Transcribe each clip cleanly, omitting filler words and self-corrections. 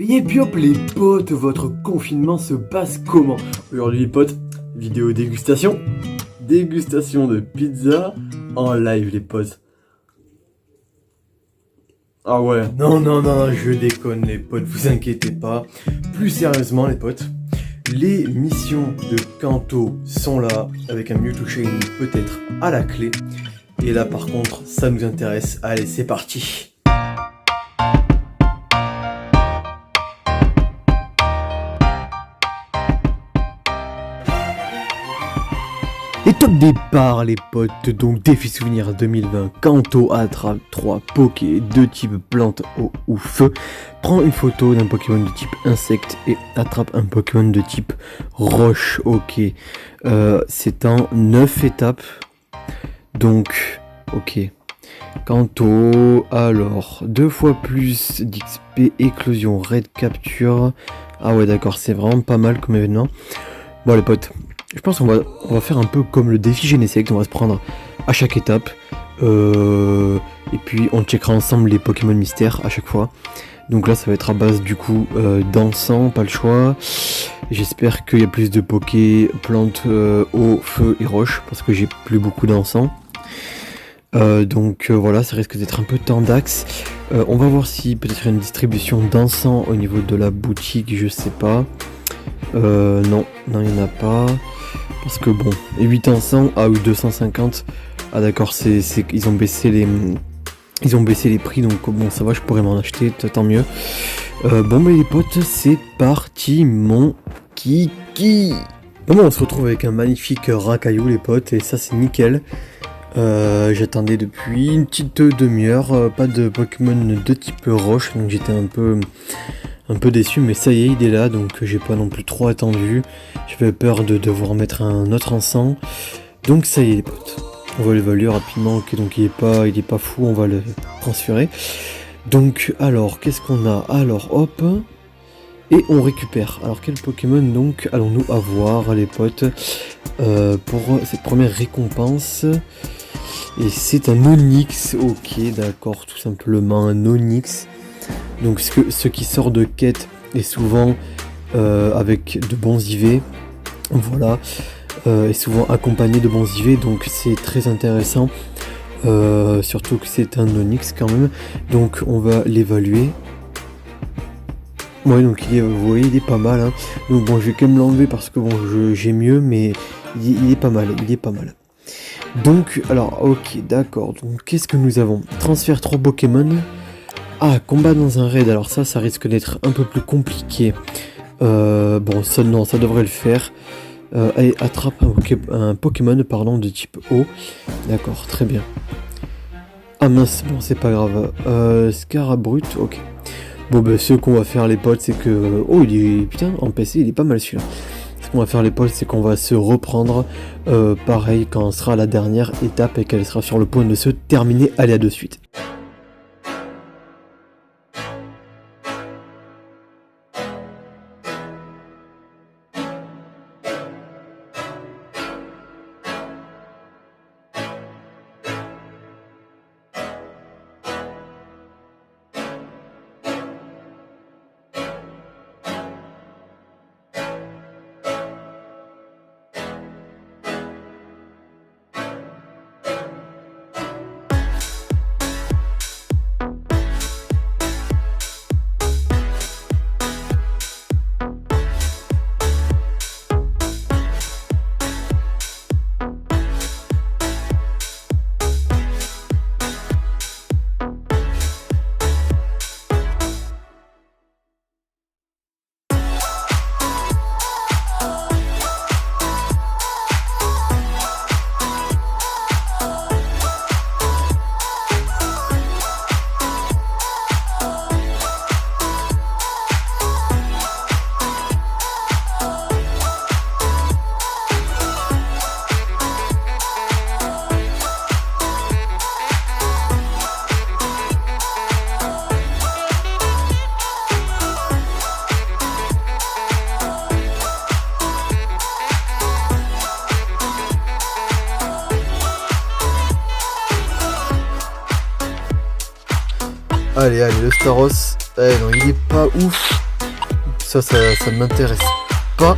Et puis hop les potes, votre confinement se passe comment? Aujourd'hui les potes, vidéo dégustation. Dégustation de pizza en live les potes. Ah ouais, non, je déconne les potes, vous inquiétez pas. Plus sérieusement les potes, les missions de Kanto sont là, avec un Mewtwo Shiny peut-être à la clé. Et là par contre, ça nous intéresse. Allez, c'est parti. Et top départ les potes, donc défi souvenir 2020, Kanto attrape 3 Poké de type plante, eau ou feu, prend une photo d'un Pokémon de type insecte et attrape un Pokémon de type roche, ok. C'est en 9 étapes, donc ok. Kanto, alors 2 fois plus d'XP, éclosion, raid, capture, ah ouais d'accord, c'est vraiment pas mal comme événement. Bon les potes, je pense qu'on va faire un peu comme le défi Genesect, on va se prendre à chaque étape et puis on checkera ensemble les Pokémon mystères à chaque fois. Donc là ça va être à base du coup d'encens, pas le choix. J'espère qu'il y a plus de Poké, plantes, eau, feu et roche parce que j'ai plus beaucoup d'encens. Donc voilà, ça risque d'être un peu tendax. On va voir si peut-être une distribution d'encens au niveau de la boutique, je sais pas. Non, il n'y en a pas. Parce que bon, 8 encens, ah oui, 250. Ah d'accord, ils ont baissé les prix, donc bon, ça va, je pourrais m'en acheter, tant mieux. Bon, mais les potes, c'est parti, mon kiki. Bon, on se retrouve avec un magnifique racaillou, les potes, et ça, c'est nickel. J'attendais depuis une petite demi-heure, pas de Pokémon de type roche, donc j'étais un peu déçu, mais ça y est, il est là, donc j'ai pas non plus trop attendu. J'avais peur de devoir mettre un autre encens, donc ça y est les potes. On va l'évaluer rapidement, ok, donc il est pas fou, on va le transférer. Donc alors, qu'est-ce qu'on a? Alors hop, et on récupère. Alors quel Pokémon donc allons-nous avoir les potes pour cette première récompense? Et c'est un Onix, ok d'accord, tout simplement un Onix. Donc ce qui sort de quête est souvent avec de bons IV, voilà, est souvent accompagné de bons IV, donc c'est très intéressant, surtout que c'est un Onix quand même, donc on va l'évaluer. Ouais, donc vous voyez, il est pas mal, hein. Donc bon, je vais quand même l'enlever parce que bon, j'ai mieux, mais il est pas mal, Donc, alors, ok, d'accord, donc qu'est-ce que nous avons? Transfert 3 Pokémon. Ah, combat dans un raid, alors ça risque d'être un peu plus compliqué. Bon, ça, non, ça devrait le faire. Allez, attrape un Pokémon, pardon, de type eau. D'accord, très bien. Ah mince, bon, c'est pas grave. Scarabrut, ok. Bon, ben, ce qu'on va faire, les potes, c'est que... Oh, putain, en PC, il est pas mal celui-là. Ce qu'on va faire, les potes, c'est qu'on va se reprendre. Pareil, quand on sera à la dernière étape et qu'elle sera sur le point de se terminer. Allez, à de suite. Allez, le Staros. Eh non, il est pas ouf. ça m'intéresse pas.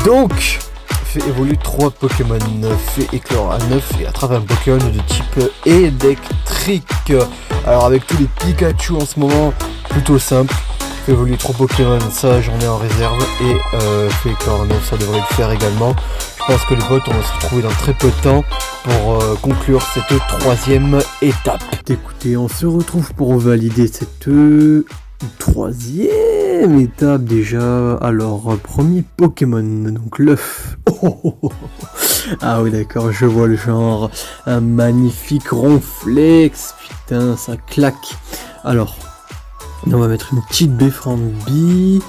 Donc, fait évoluer 3 Pokémon, fait éclore un 9 et attrape un Pokémon de type électrique. Alors avec tous les Pikachu en ce moment, plutôt simple. Fait évoluer 3 Pokémon, ça j'en ai en réserve. Et fait éclore un 9, ça devrait le faire également. Je pense que les potes, on va se retrouver dans très peu de temps pour conclure cette 3e étape. Écoutez, on se retrouve pour valider cette 3e étape déjà. Alors, premier Pokémon, donc l'œuf. Ah oui d'accord, je vois le genre. Un magnifique ronflex. Putain, ça claque. Alors, on va mettre une petite Beframbi.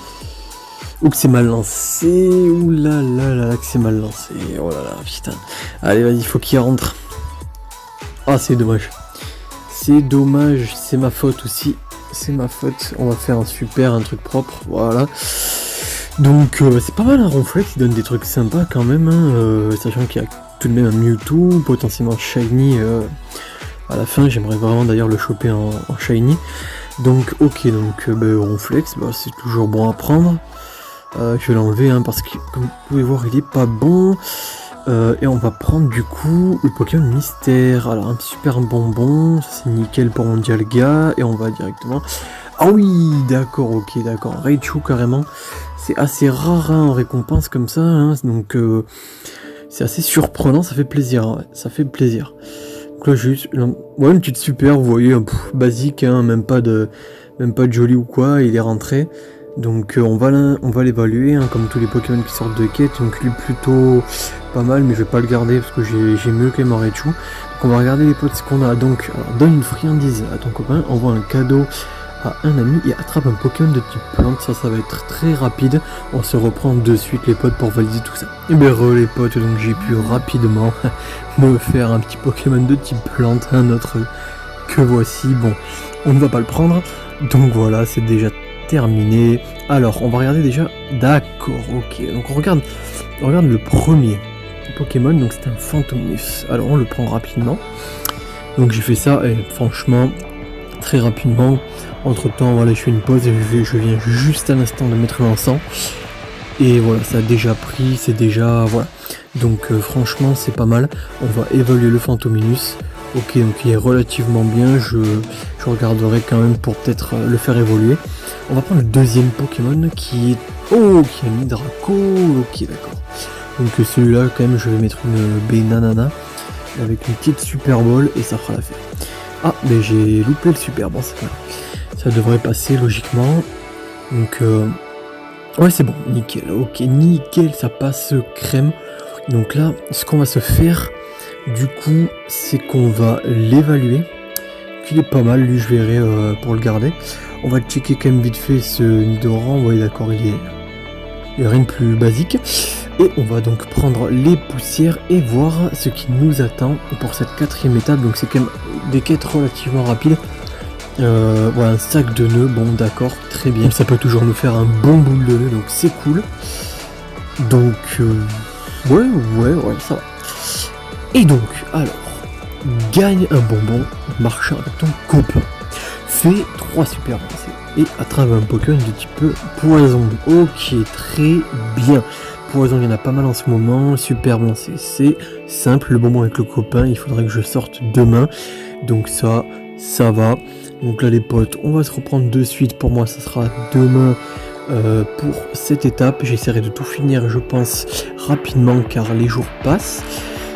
Ou que c'est mal lancé. Ouh là là là que c'est mal lancé. Oh là là, putain. Allez, vas-y, faut qu'il rentre. Ah, c'est dommage. C'est dommage, c'est ma faute aussi. C'est ma faute. On va faire un truc propre. Voilà. Donc, c'est pas mal un ronflex qui donne des trucs sympas quand même. Hein, sachant qu'il y a tout de même un Mewtwo, potentiellement Shiny. À la fin, j'aimerais vraiment d'ailleurs le choper en Shiny. Donc, ok, donc ronflex, c'est toujours bon à prendre. Je vais l'enlever hein, parce que comme vous pouvez voir il est pas bon et on va prendre du coup le Pokémon mystère. Alors un super bonbon, c'est nickel pour mon Dialga et on va directement... Ah oui d'accord, ok d'accord, Raichu carrément, c'est assez rare hein, en récompense comme ça hein, donc c'est assez surprenant, ça fait plaisir, ouais, ça fait plaisir. Donc là juste, ouais, une petite super, vous voyez, basique, hein, même pas de joli ou quoi, il est rentré. Donc on va l'évaluer hein, comme tous les Pokémon qui sortent de quête. Donc lui plutôt pas mal, mais je vais pas le garder parce que j'ai mieux quand même en Raichu. Donc on va regarder les potes ce qu'on a. Donc alors, donne une friandise à ton copain, envoie un cadeau à un ami et attrape un Pokémon de type plante. Ça va être très rapide. On se reprend de suite les potes pour valider tout ça. Et bien les potes, donc j'ai pu rapidement me faire un petit Pokémon de type plante, un autre que voici. Bon, on ne va pas le prendre. Donc voilà, c'est déjà terminé. Alors on va regarder déjà. D'accord, ok. Donc on regarde le premier Pokémon. Donc c'est un Phantominus. Alors on le prend rapidement. Donc j'ai fait ça et franchement très rapidement. Entre temps voilà, je fais une pause et je viens juste à l'instant de mettre l'encens. Et voilà, ça a déjà pris, c'est déjà voilà. Donc franchement c'est pas mal. On va évaluer le Phantominus. Ok, donc il est relativement bien, je regarderai quand même pour peut-être le faire évoluer. On va prendre le deuxième Pokémon qui est... Oh, qui est un Hydraco, ok d'accord. Donc celui-là quand même je vais mettre une Banana avec une petite Super Ball et ça fera l'affaire. Ah, mais j'ai loupé le Super, bon c'est pas grave. Ça devrait passer logiquement. Donc ouais c'est bon, nickel, ok, nickel, ça passe crème. Donc là, ce qu'on va se faire... Du coup, c'est qu'on va l'évaluer. Il est pas mal, lui je verrai pour le garder. On va checker quand même vite fait ce Nidoran. Ouais d'accord, il y a rien de plus basique. Et on va donc prendre les poussières et voir ce qui nous attend pour cette 4e étape. Donc c'est quand même des quêtes relativement rapides. Voilà, un sac de nœuds, bon d'accord, très bien. Ça peut toujours nous faire un bon boule de nœuds, donc c'est cool. Donc ouais, ça va. Et donc, alors, gagne un bonbon marchant avec ton copain. Fais 3 super lancers et attrape un Pokémon de type poison. Ok, très bien. Poison, il y en a pas mal en ce moment. Super lancé, c'est simple. Le bonbon avec le copain, il faudrait que je sorte demain. Donc ça va. Donc là, les potes, on va se reprendre de suite. Pour moi, ça sera demain. Pour cette étape, j'essaierai de tout finir, je pense, rapidement car les jours passent.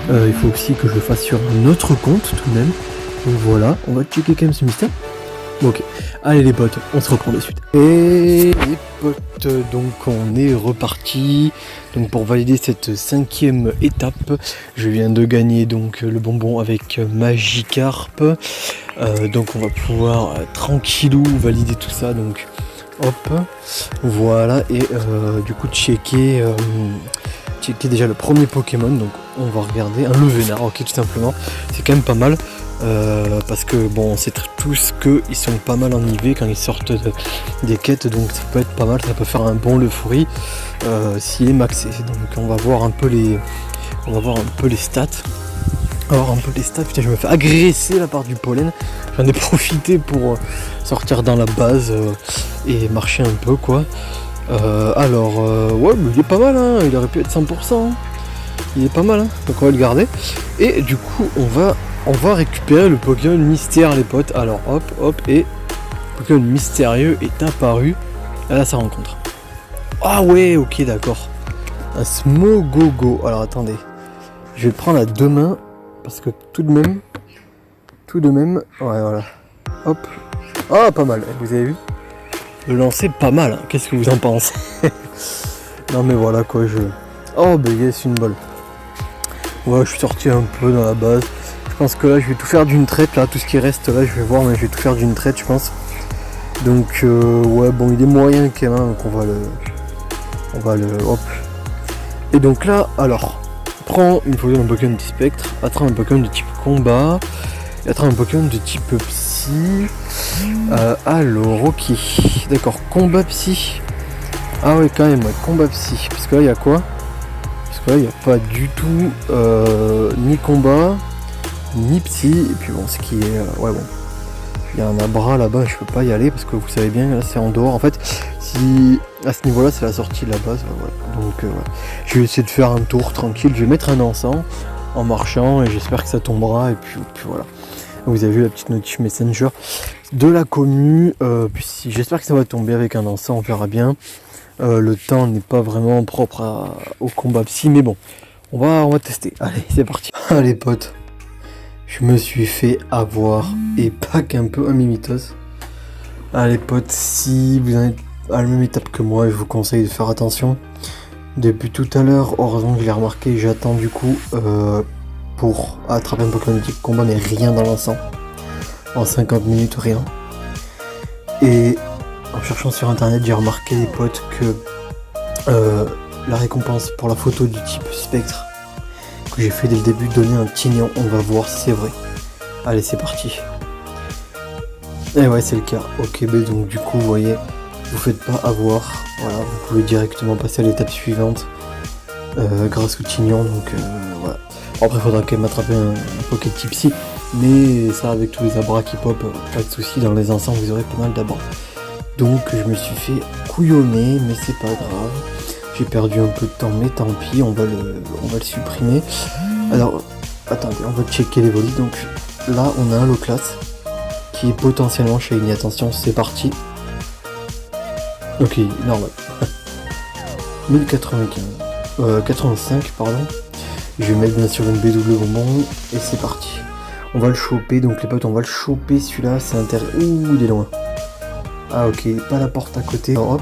Il faut aussi que je le fasse sur un autre compte tout de même. Donc voilà, on va checker quand même ce mystère. Ok, allez les potes, on se reprend de suite. Et les potes, donc on est reparti. Donc pour valider cette 5e étape, je viens de gagner donc le bonbon avec Magikarp. Donc on va pouvoir tranquillou valider tout ça. Donc hop, voilà, et du coup checker déjà le premier Pokémon. Donc on va regarder un Levenard, ok, tout simplement. C'est quand même pas mal parce que bon, on sait tous qu'ils sont pas mal en IV quand ils sortent des quêtes, donc ça peut être pas mal, ça peut faire un bon Lefoury s'il est maxé. Donc on va voir un peu les stats. Putain, je me fais agresser la part du pollen. J'en ai profité pour sortir dans la base et marcher un peu quoi. Ouais, mais il est pas mal, hein. Il aurait pu être 100%. Hein. Il est pas mal, hein. Donc on va le garder. Et du coup, on va récupérer le Pokémon mystère, les potes. Alors hop, et le Pokémon mystérieux est apparu à sa rencontre. Ah ouais, ok, d'accord. Un Smogogo. Alors attendez, je vais le prendre à deux mains parce que tout de même, ouais, voilà. Hop. Ah, pas mal. Vous avez vu? Le lancer pas mal. Hein. Qu'est-ce que vous en pensez? Non mais voilà quoi. Oh bah yes, une balle. Ouais, je suis sorti un peu dans la base. Je pense que là, je vais tout faire d'une traite. Là, tout ce qui reste là, je vais voir, mais je vais tout faire d'une traite, je pense. Donc ouais, bon, il est moyen quand même. Donc on va le, hop. Et donc là, alors, prends une photo d'un Pokémon de spectre, attrape un Pokémon de type combat, et attrape un Pokémon de type psy. Alors, ok, d'accord, combat psy. Ah ouais, quand même, ouais, combat psy. Parce que là, il y a quoi? Parce que là, il n'y a pas du tout ni combat, ni psy. Et puis bon, ce qui est... ouais, bon. Il y a un abra là-bas, je peux pas y aller parce que vous savez bien, là, c'est en dehors. En fait, si à ce niveau-là, c'est la sortie de la base. Ouais. Donc, ouais. Je vais essayer de faire un tour tranquille. Je vais mettre un encens en marchant et j'espère que ça tombera. Et puis voilà. Vous avez vu la petite notif Messenger de la commu. Puis j'espère que ça va tomber avec un encens, on verra bien. Le temps n'est pas vraiment propre au combat psy, mais bon, on va tester. Allez, c'est parti. Allez potes, je me suis fait avoir et pas qu'un peu un mimitos. Allez potes, si vous en êtes à la même étape que moi, je vous conseille de faire attention. Depuis tout à l'heure, heureusement que je l'ai remarqué, j'attends du coup pour attraper un Pokémon de type combat, mais rien dans l'encens. En 50 minutes, rien. Et en cherchant sur internet, j'ai remarqué les potes que la récompense pour la photo du type spectre que j'ai fait dès le début donnait un tignon. On va voir si c'est vrai. Allez, c'est parti. Et ouais, c'est le cas. Ok, donc du coup, vous voyez, vous faites pas avoir. Voilà, vous pouvez directement passer à l'étape suivante grâce au tignon. Donc voilà. Après, il faudra quand même attraper un Poké type psy. Mais ça, avec tous les abras qui pop, pas de soucis. Dans les encens, vous aurez pas mal d'abras. Donc je me suis fait couillonner, mais c'est pas grave. J'ai perdu un peu de temps, mais tant pis, on va le supprimer. Alors, attendez, on va checker les volis. Donc là, on a un Loclas qui est potentiellement shiny. Attention, c'est parti. Ok, normal. 1095. 85, pardon. Je vais mettre bien sûr une BW bonbon, et c'est parti. On va le choper, donc les potes, on va le choper, celui-là, c'est intéressant. Ouh, il est loin. Ah ok, pas la porte à côté. Alors, hop.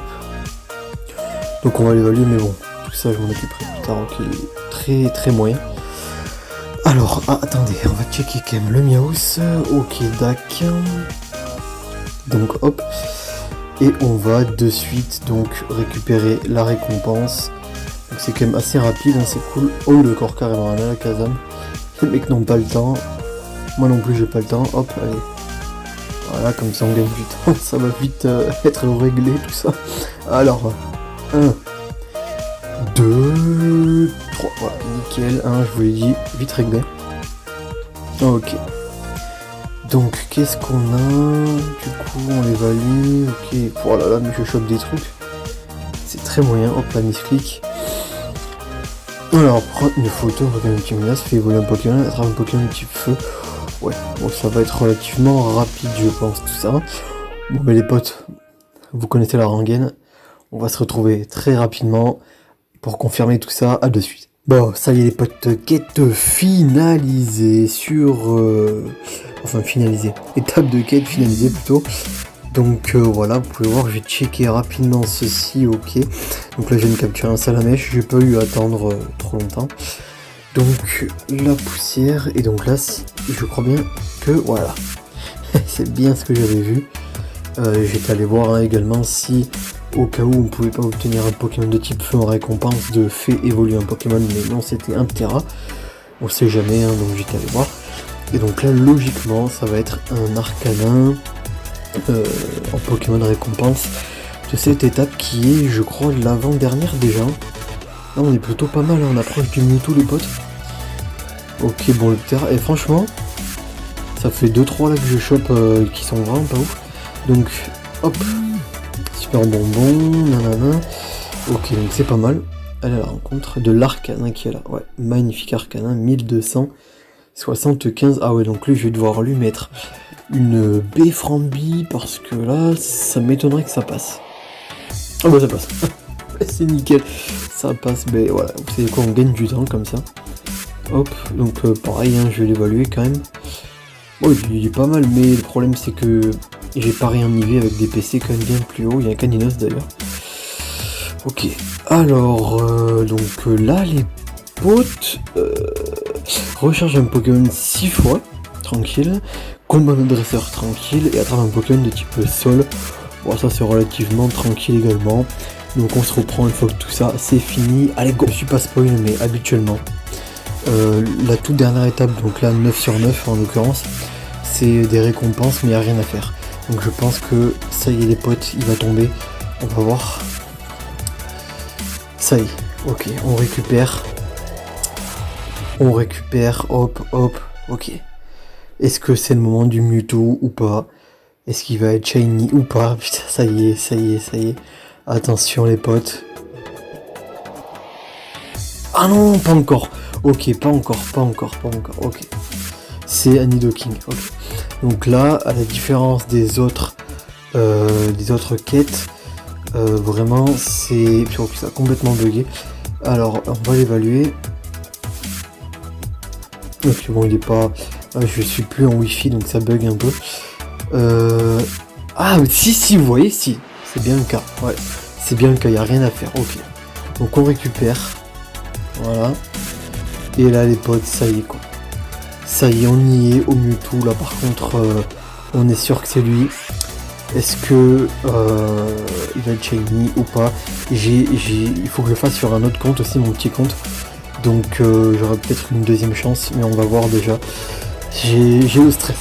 Donc on va l'évaluer, mais bon, tout ça je m'en occuperai plus tard. Ok, très très moyen. Alors, attendez, on va checker quand même le Miaus. Ok, dac. Donc hop. Et on va de suite donc récupérer la récompense. Donc c'est quand même assez rapide, hein, c'est cool. Oh, le corps carrément à la Kazam. Les mecs n'ont pas le temps. Moi non plus j'ai pas le temps. Hop, allez. Voilà, comme ça on gagne du temps, ça va vite être réglé tout ça. Alors, 1, 2, 3, voilà, nickel, 1, je vous l'ai dit, vite réglé. Ok. Donc, qu'est-ce qu'on a? Du coup, on l'évalue, ok. Oh là là, mais je chope des trucs. C'est très moyen, hop, la misclick. Alors, prends une photo, Pokémon type menace, fait évoluer un Pokémon, attrape un Pokémon type feu. Ouais, bon, ça va être relativement rapide, je pense, tout ça. Bon, mais les potes, vous connaissez la rengaine. On va se retrouver très rapidement pour confirmer tout ça. À de suite. Bon, ça y est, les potes, quête finalisée sur... enfin, finalisée. Étape de quête finalisée, plutôt. Donc, voilà, vous pouvez voir, je vais checker rapidement ceci, ok. Donc là, j'ai une capture un salamèche. J'ai pas eu à attendre trop longtemps. Donc la poussière, et donc là je crois bien que voilà, c'est bien ce que j'avais vu. J'étais allé voir également si au cas où on pouvait pas obtenir un Pokémon de type feu en récompense de fait évoluer un Pokémon, mais non, c'était un Terra, on sait jamais, hein, donc j'étais allé voir. Et donc là logiquement ça va être un Arcanin en Pokémon de récompense de cette étape qui est, je crois, l'avant-dernière déjà. Là on est plutôt pas mal, hein, on approche du Mewtwo les potes. Ok, bon, le Terra, et franchement ça fait 2-3 là que je chope qui sont vraiment pas ouf. Donc hop, super bonbon, nanana. Ok, donc c'est pas mal. Elle est à la rencontre de l'Arcanin qui est là. Ouais, magnifique Arcanin, 1275. Ah ouais, donc lui, je vais devoir lui mettre une baie Frambi parce que là, ça m'étonnerait que ça passe. Ah bah ça passe. C'est nickel. Ça passe, mais voilà. Vous savez quoi, on gagne du temps comme ça. Hop, donc pareil, hein, je vais l'évaluer quand même. Oh, il est pas mal, mais le problème c'est que j'ai pas rien nivé avec des PC quand même bien plus haut. Il y a un Caninos d'ailleurs. Ok, alors, là, les potes, recharge un Pokémon 6 fois, tranquille, combat de dresseur tranquille, et attrape un Pokémon de type sol. Bon, ça c'est relativement tranquille également. Donc on se reprend une fois que tout ça c'est fini. Allez go, je suis pas spoil, mais habituellement, la toute dernière étape, donc là 9 sur 9 en l'occurrence, c'est des récompenses, mais il n'y a rien à faire. Donc je pense que ça y est les potes, il va tomber, on va voir. Ça y est, ok, on récupère, hop, hop, ok. Est-ce que c'est le moment du Mewtwo ou pas? Est-ce qu'il va être shiny ou pas? Putain, ça y est. Attention les potes. Ah non, pas encore. Ok, pas encore, ok. C'est un Nidoking, ok. Donc là, à la différence des autres quêtes, vraiment, c'est... ça a complètement bugué. Alors, on va l'évaluer. Ok, bon, il est pas... je suis plus en Wi-Fi, donc ça bug un peu. Ah, si, vous voyez, si. C'est bien le cas, ouais. C'est bien le cas, il n'y a rien à faire, ok. Donc on récupère. Voilà. Et là, les potes, ça y est, quoi. Ça y est, on y est, au Mewtwo, là, par contre, on est sûr que c'est lui. Est-ce que il va être shiny ou pas? Il faut que je le fasse sur un autre compte aussi, mon petit compte. Donc j'aurai peut-être une deuxième chance, mais on va voir déjà. J'ai le stress.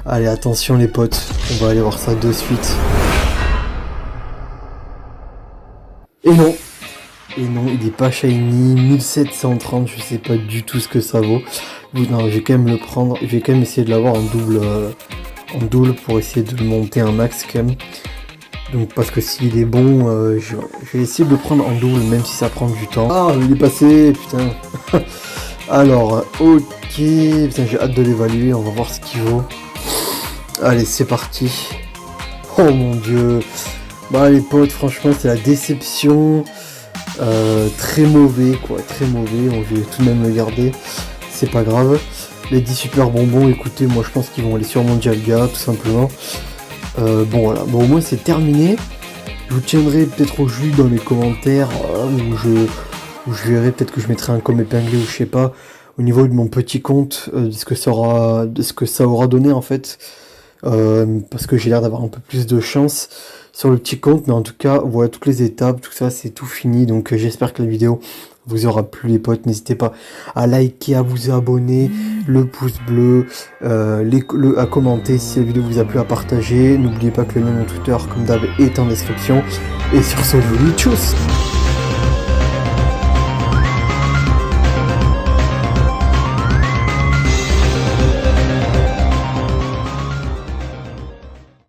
Allez, attention les potes, on va aller voir ça de suite. Et non, il est pas shiny, 1730, je sais pas du tout ce que ça vaut. Non, je vais quand même le prendre, je vais quand même essayer de l'avoir en double pour essayer de monter un max quand même. Donc parce que s'il est bon, je vais essayer de le prendre en double même si ça prend du temps. Ah, il est passé, putain. Alors, ok, putain, j'ai hâte de l'évaluer, on va voir ce qu'il vaut. Allez, c'est parti. Oh mon dieu. Bah les potes, franchement c'est la déception. Très mauvais quoi, très mauvais. On va tout de même le garder. C'est pas grave. Les 10 super bonbons, écoutez, moi je pense qu'ils vont aller sur mon Dialga, tout simplement. Bon voilà, bon au moins c'est terminé. Je vous tiendrai peut-être au jus dans les commentaires, où je verrai, peut-être que je mettrai un com épinglé ou je sais pas, au niveau de mon petit compte, de ce que ça aura donné en fait. Parce que j'ai l'air d'avoir un peu plus de chance sur le petit compte, mais en tout cas voilà toutes les étapes, tout ça c'est tout fini, donc j'espère que la vidéo vous aura plu les potes. N'hésitez pas à liker, à vous abonner, le pouce bleu, à commenter si la vidéo vous a plu, à partager. N'oubliez pas que le lien de mon Twitter comme d'hab est en description, et sur ce, je vous dis tchuss.